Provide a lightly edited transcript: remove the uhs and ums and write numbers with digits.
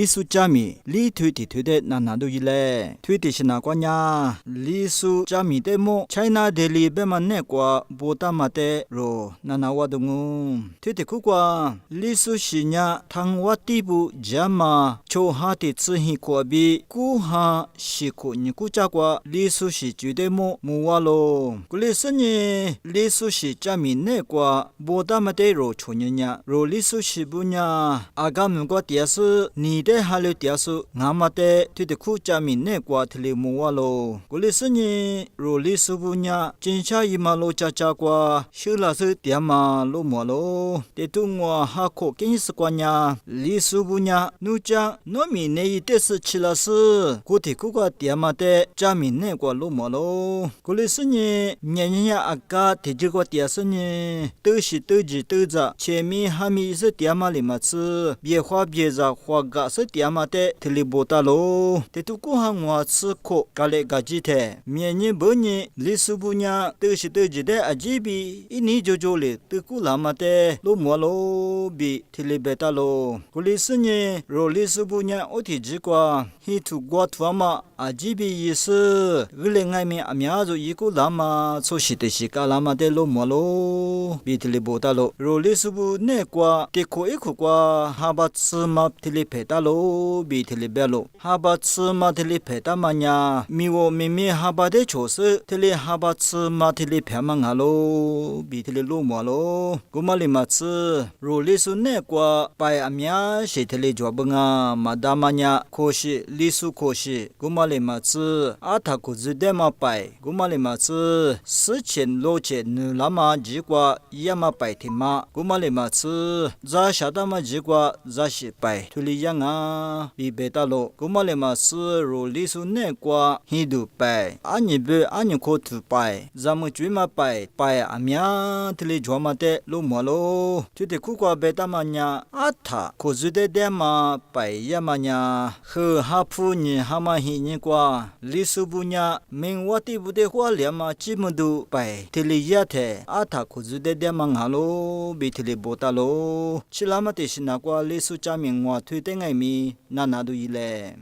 历史加米里推的推的那都一嘞，推的是哪个呀？历史加米的么 ？China 的里边嘛那个不大嘛的罗那我都我推的苦瓜，历史是呀，汤瓦地部加嘛，就哈的自己过比，古哈是过你古家瓜历史是绝对么瓦咯，古历史呢历史是加米那个不大嘛的罗出人呀，罗历史是不呀，阿嘎们个电视。你的哈了电视，俺们的对的苦家民那瓜提里木瓦咯。古历史呢，如历史不呢，真下一马路家家瓜，修拉是点嘛路木咯。的都我哈可跟是瓜呢，历史不呢，奴家糯米那一点是吃了是，古的苦瓜点嘛的家民那瓜路木咯。古历史呢，年年阿嘎提这个电视呢，都是都记都着，前面还没是点嘛里嘛吃，别花别着。花个是点嘛的，提里波达咯。这都过行我吃苦，咖喱咖鸡的，明年半年历史不呢，都是都记得阿几比，一年就做了，都过了嘛的，路莫咯比提里贝达咯。古历史呢，若历史不呢，我提几个，he to go to嘛，阿几比意思，为了外面阿苗就一个啦嘛，做事的是个啦嘛的路莫咯，比提里波达咯。若历史不那个，的可一个个，哈巴吃嘛。提里佩达罗比提里贝罗，哈巴吃嘛提里佩达嘛呀，咪我咪咪哈巴的确实，提里哈巴吃嘛提里佩嘛阿罗比提里罗嘛罗，古嘛里嘛吃，如历史那个拜阿米亚是提里做不啊，嘛达嘛呀，可是历史可是，古嘛里嘛吃，阿他古子的嘛拜，古嘛里嘛吃，事前罗前努拉嘛几个也嘛拜提嘛，古嘛里嘛吃，在下达嘛几个在是拜。图里样啊，比贝达罗，古马勒马斯如历史那瓜，印度拜，安尼贝安尼可图拜，咱们专门拜阿米亚，图里专门的路马罗，就得苦瓜贝达嘛呀，阿塔可是的点嘛拜呀嘛呀，和哈普尼哈嘛希尼瓜，历史不呀，明我地不的话连嘛基本都拜，图里呀的，阿塔可是的点嘛哈罗，比图里波达罗，其他嘛的是那瓜历史加明我。推定爱咪那都一嘞。